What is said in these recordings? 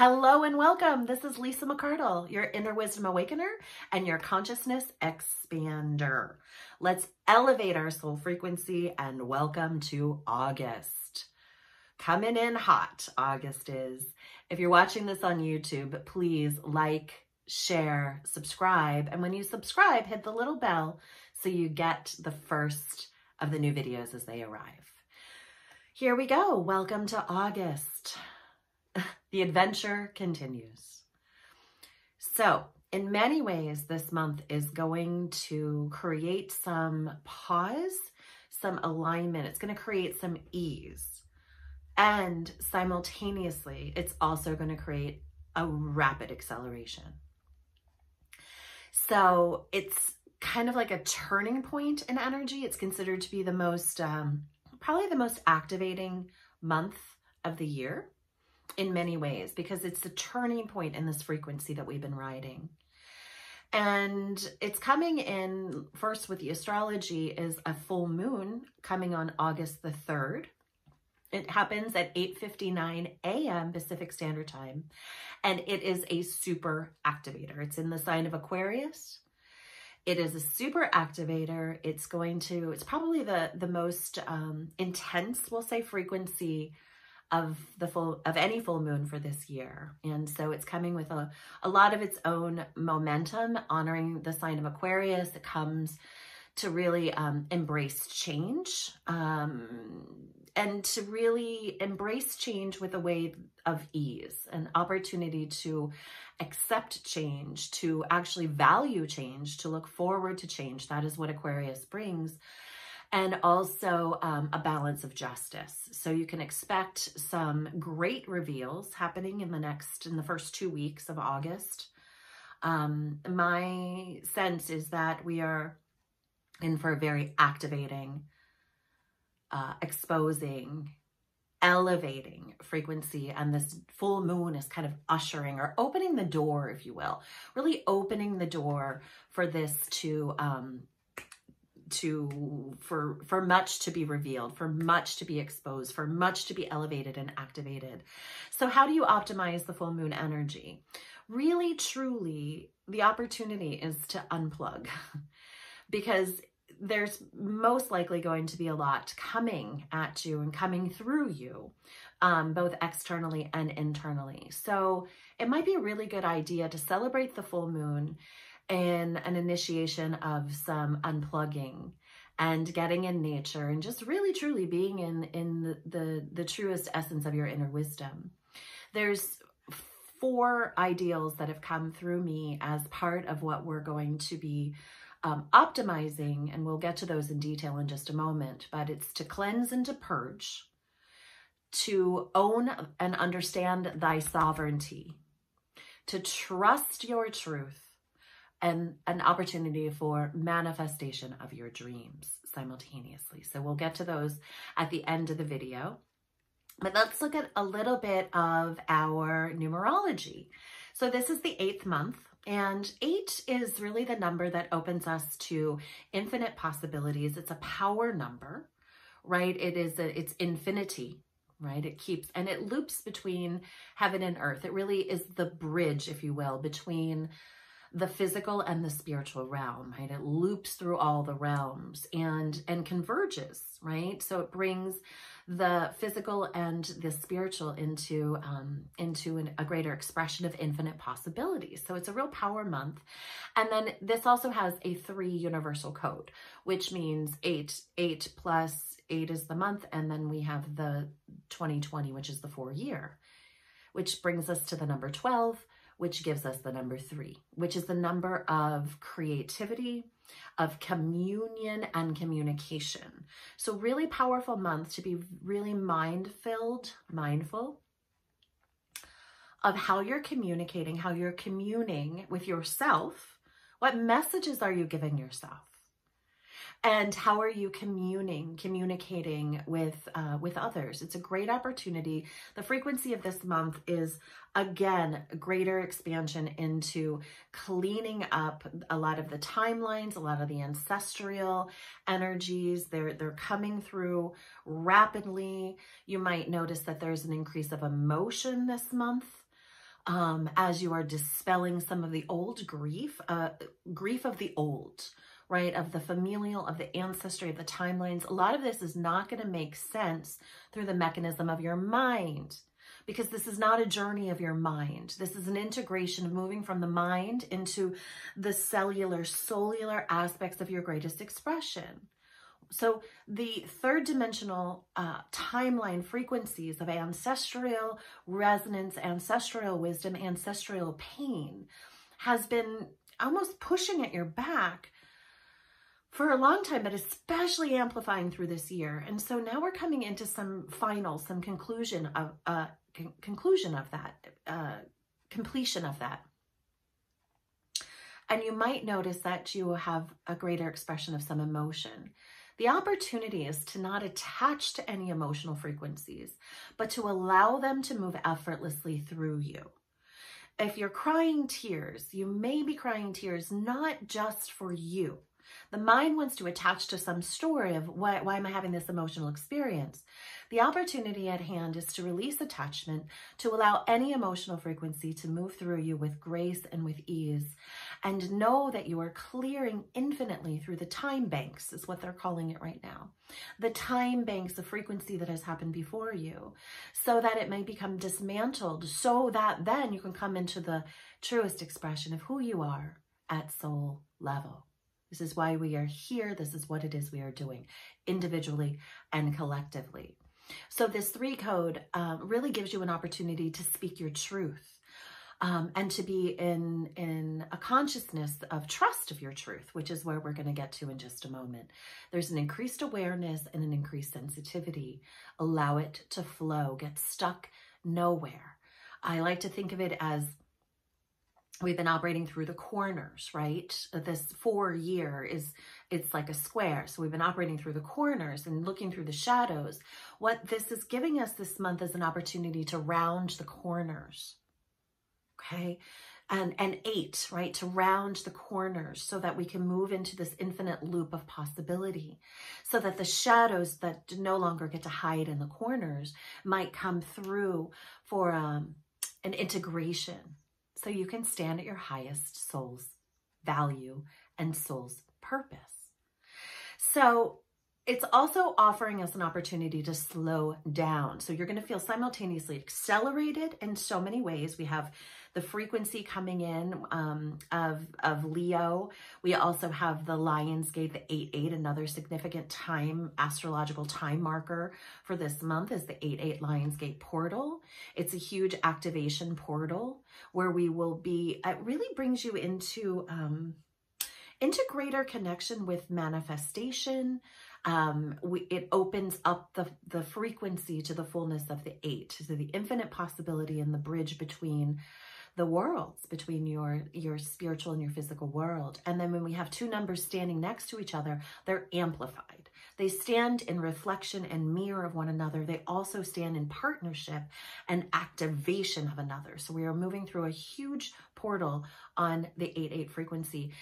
Hello and welcome. This is Lisa McCradle, your inner wisdom awakener and your consciousness expander. Let's elevate our soul frequency and welcome to August. Coming in hot, August is. If you're watching this on YouTube, please like, share, subscribe. And when you subscribe, hit the little bell so you get the first of the new videos as they arrive. Here we go. Welcome to August. The adventure continues. So, in many ways, this month is going to create some pause, some alignment. It's going to create some ease. And simultaneously, it's also going to create a rapid acceleration. So, it's kind of like a turning point in energy. It's considered to be the most, probably the most activating month of the year. In many ways, because it's a turning point in this frequency that we've been riding. And it's coming in first with the astrology is a full moon coming on August the 3rd. It happens at 8:59 a.m. Pacific Standard Time. And it is a super activator. It's in the sign of Aquarius. It is a super activator. It's probably the most intense, we'll say, frequency of any full moon for this year. And so it's coming with a lot of its own momentum, honoring the sign of Aquarius. It comes to really embrace change and to really embrace change with a way of ease, an opportunity to accept change, to actually value change, to look forward to change. That is what Aquarius brings. And also a balance of justice. So you can expect some great reveals happening in the first 2 weeks of August. My sense is that we are in for a very activating, exposing, elevating frequency. And this full moon is kind of ushering or opening the door, if you will, really opening the door for this for much to be revealed, for much to be exposed, for much to be elevated and activated. So how do you optimize the full moon energy? Really, truly, the opportunity is to unplug because there's most likely going to be a lot coming at you and coming through you, both externally and internally. So it might be a really good idea to celebrate the full moon in an initiation of some unplugging and getting in nature and just really truly being in the truest essence of your inner wisdom. There's 4 ideals that have come through me as part of what we're going to be optimizing, and we'll get to those in detail in just a moment, but it's to cleanse and to purge, to own and understand thy sovereignty, to trust your truth, and an opportunity for manifestation of your dreams simultaneously. So we'll get to those at the end of the video. But let's look at a little bit of our numerology. So this is the 8th month, and 8 is really the number that opens us to infinite possibilities. It's a power number, right? It's infinity, right? It loops between heaven and earth. It really is the bridge, if you will, between the physical and the spiritual realm, right? It loops through all the realms and converges, right? So it brings the physical and the spiritual into a greater expression of infinite possibilities. So it's a real power month. And then this also has a 3 universal code, which means 8 plus 8 is the month. And then we have the 2020, which is the 4 year, which brings us to the number 12, which gives us the number 3, which is the number of creativity, of communion and communication. So really powerful month to be really mindful of how you're communicating, how you're communing with yourself. What messages are you giving yourself? And how are you communicating with others? It's a great opportunity. The frequency of this month is, again, a greater expansion into cleaning up a lot of the timelines, a lot of the ancestral energies. They're coming through rapidly. You might notice that there's an increase of emotion this month. as you are dispelling some of the old grief, grief of the old, right? Of the familial, of the ancestry, of the timelines. A lot of this is not going to make sense through the mechanism of your mind, because this is not a journey of your mind. This is an integration of moving from the mind into the cellular, solar aspects of your greatest expression. So the third dimensional timeline frequencies of ancestral resonance, ancestral wisdom, ancestral pain has been almost pushing at your back for a long time, but especially amplifying through this year. And so now we're coming into some conclusion of that, completion of that. And you might notice that you have a greater expression of some emotion. The opportunity is to not attach to any emotional frequencies, but to allow them to move effortlessly through you. If you're crying tears, you may be crying tears not just for you. The mind wants to attach to some story of why am I having this emotional experience? The opportunity at hand is to release attachment, to allow any emotional frequency to move through you with grace and with ease, and know that you are clearing infinitely through the time banks, is what they're calling it right now. The time banks of frequency that has happened before you, so that it may become dismantled, so that then you can come into the truest expression of who you are at soul level. This is why we are here. This is what it is we are doing individually and collectively. So this 3 code really gives you an opportunity to speak your truth and to be in a consciousness of trust of your truth, which is where we're going to get to in just a moment. There's an increased awareness and an increased sensitivity. Allow it to flow. Get stuck nowhere. I like to think of it as we've been operating through the corners, right? This 4-year it's like a square. So we've been operating through the corners and looking through the shadows. What this is giving us this month is an opportunity to round the corners, okay? And 8, right? To round the corners so that we can move into this infinite loop of possibility, so that the shadows that no longer get to hide in the corners might come through for an integration. So you can stand at your highest soul's value and soul's purpose. So it's also offering us an opportunity to slow down. So you're going to feel simultaneously accelerated in so many ways. We have the frequency coming in of Leo. We also have the Lion's Gate, the 8-8, another significant astrological time marker for this month is the 8-8 Lion's Gate portal. It's a huge activation portal where we will be, it really brings you into greater connection with manifestation. It opens up the frequency to the fullness of the 8, so the infinite possibility and the bridge between the worlds, between your spiritual and your physical world. And then when we have 2 numbers standing next to each other, they're amplified. They stand in reflection and mirror of one another. They also stand in partnership and activation of another. So we are moving through a huge portal on the 8-8 frequency.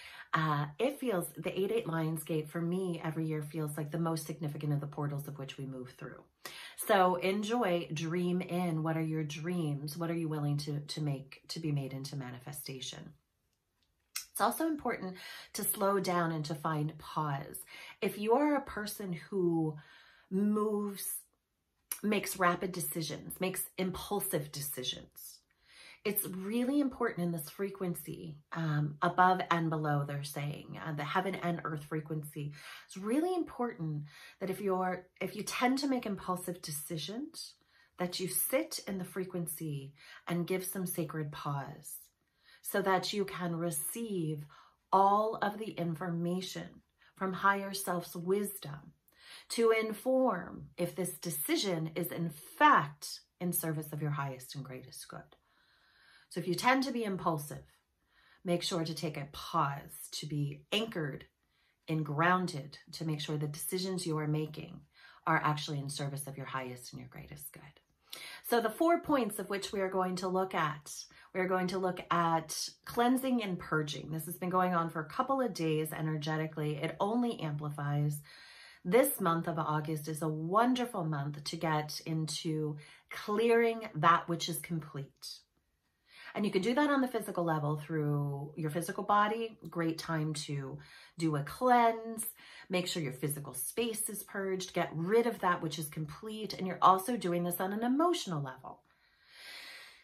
It feels, the 8-8 Lion's Gate for me every year feels like the most significant of the portals of which we move through. So enjoy, dream in. What are your dreams? What are you willing to be made into manifestation? It's also important to slow down and to find pause. If you are a person who makes rapid decisions, makes impulsive decisions, it's really important in this frequency, above and below, they're saying, the heaven and earth frequency. It's really important that if you tend to make impulsive decisions, that you sit in the frequency and give some sacred pause so that you can receive all of the information from higher self's wisdom to inform if this decision is in fact in service of your highest and greatest good. So if you tend to be impulsive, make sure to take a pause, to be anchored and grounded, to make sure the decisions you are making are actually in service of your highest and your greatest good. So the 4 points of which we are going to look at, cleansing and purging. This has been going on for a couple of days energetically. It only amplifies. This month of August is a wonderful month to get into clearing that which is complete. And you can do that on the physical level through your physical body. Great time to do a cleanse. Make sure your physical space is purged. Get rid of that which is complete. And you're also doing this on an emotional level.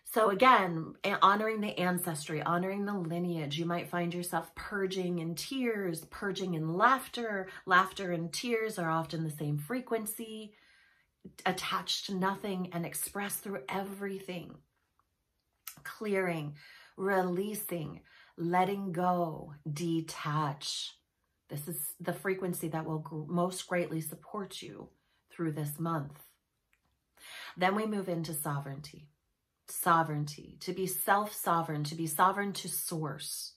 So again, honoring the ancestry, honoring the lineage. You might find yourself purging in tears, purging in laughter. Laughter and tears are often the same frequency, attached to nothing and expressed through everything. Clearing, releasing, letting go, detach. This is the frequency that will most greatly support you through this month. Then we move into sovereignty. Sovereignty, to be self-sovereign, to be sovereign to source.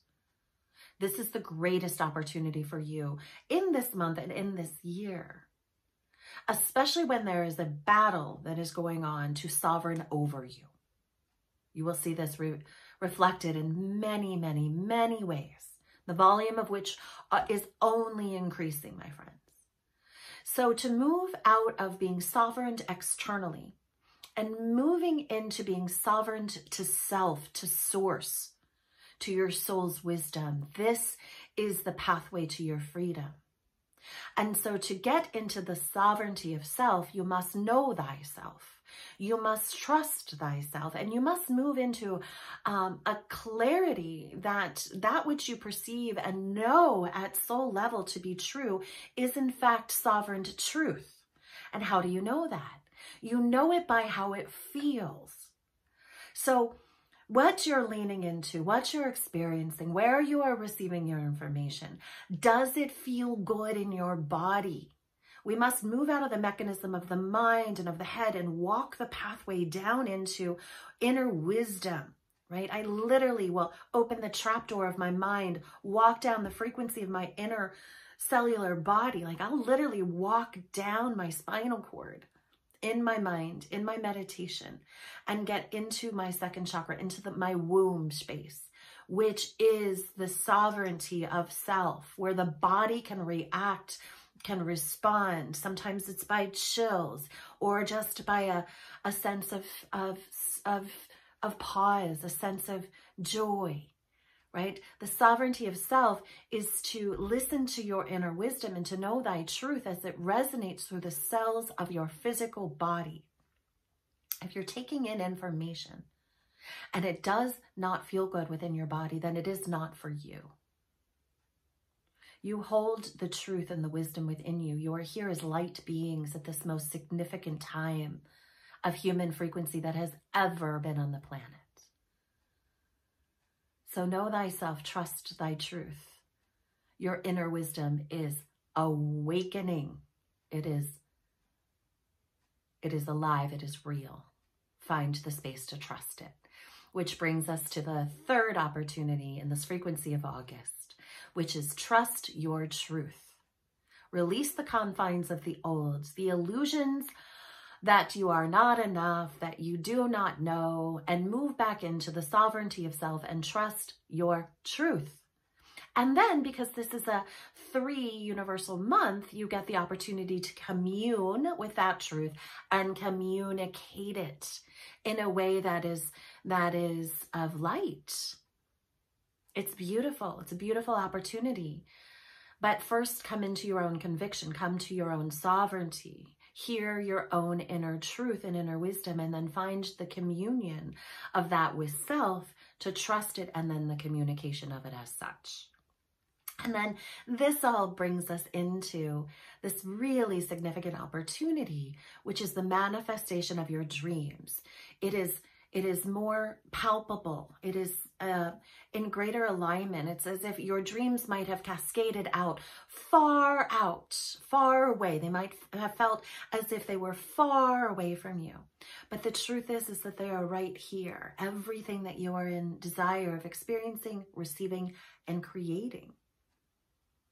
This is the greatest opportunity for you in this month and in this year, especially when there is a battle that is going on to sovereign over you. You will see this reflected in many, many, many ways, the volume of which is only increasing, my friends. So to move out of being sovereign externally and moving into being sovereign to self, to source, to your soul's wisdom, this is the pathway to your freedom. And so to get into the sovereignty of self, you must know thyself. You must trust thyself, and you must move into a clarity that which you perceive and know at soul level to be true is in fact sovereign truth. And how do you know that? You know it by how it feels. So what you're leaning into, what you're experiencing, where you are receiving your information, does it feel good in your body? We must move out of the mechanism of the mind and of the head and walk the pathway down into inner wisdom, right? I literally will open the trapdoor of my mind, walk down the frequency of my inner cellular body. Like I'll literally walk down my spinal cord in my mind, in my meditation, and get into my second chakra, into my womb space, which is the sovereignty of self, where the body can react, can respond. Sometimes it's by chills or just by a sense of pause, a sense of joy, right? The sovereignty of self is to listen to your inner wisdom and to know thy truth as it resonates through the cells of your physical body. If you're taking in information and it does not feel good within your body, then it is not for you. You hold the truth and the wisdom within you. You are here as light beings at this most significant time of human frequency that has ever been on the planet. So know thyself, trust thy truth. Your inner wisdom is awakening. It is alive, it is real. Find the space to trust it. Which brings us to the third opportunity in this frequency of August, which is trust your truth. Release the confines of the old, the illusions that you are not enough, that you do not know, and move back into the sovereignty of self and trust your truth. And then, because this is a 3 universal month, you get the opportunity to commune with that truth and communicate it in a way that is of light. It's beautiful. It's a beautiful opportunity. But first, come into your own conviction, come to your own sovereignty, hear your own inner truth and inner wisdom, and then find the communion of that with self to trust it, and then the communication of it as such. And then this all brings us into this really significant opportunity, which is the manifestation of your dreams. It is more palpable. It is in greater alignment. It's as if your dreams might have cascaded out, far away. They might have felt as if they were far away from you. But the truth is that they are right here. Everything that you are in desire of experiencing, receiving, and creating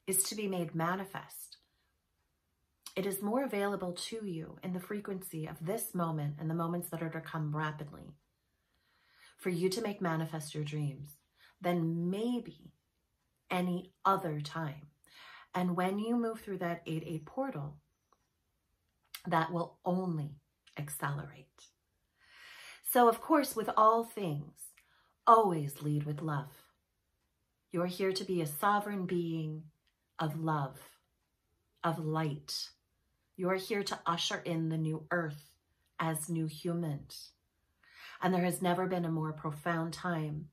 is to be made manifest. It is more available to you in the frequency of this moment and the moments that are to come rapidly for you to make manifest your dreams than maybe any other time. And when you move through that 8-8 portal, that will only accelerate. So of course, with all things, always lead with love. You're here to be a sovereign being of love, of light. You're here to usher in the new earth as new humans. And there has never been a more profound time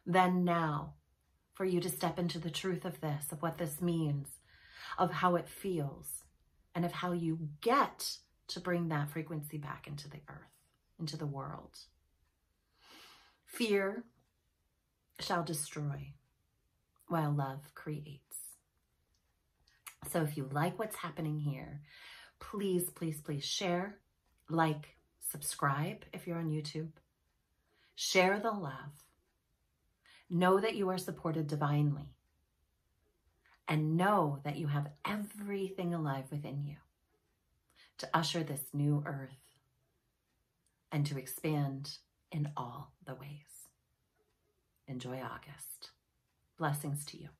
than now for you to step into the truth of this, of what this means, of how it feels, and of how you get to bring that frequency back into the earth, into the world. Fear shall destroy, while love creates. So if you like what's happening here, please, please, please share, like, subscribe if you're on YouTube. Share the love. Know that you are supported divinely. And know that you have everything alive within you to usher this new earth and to expand in all the ways. Enjoy August. Blessings to you.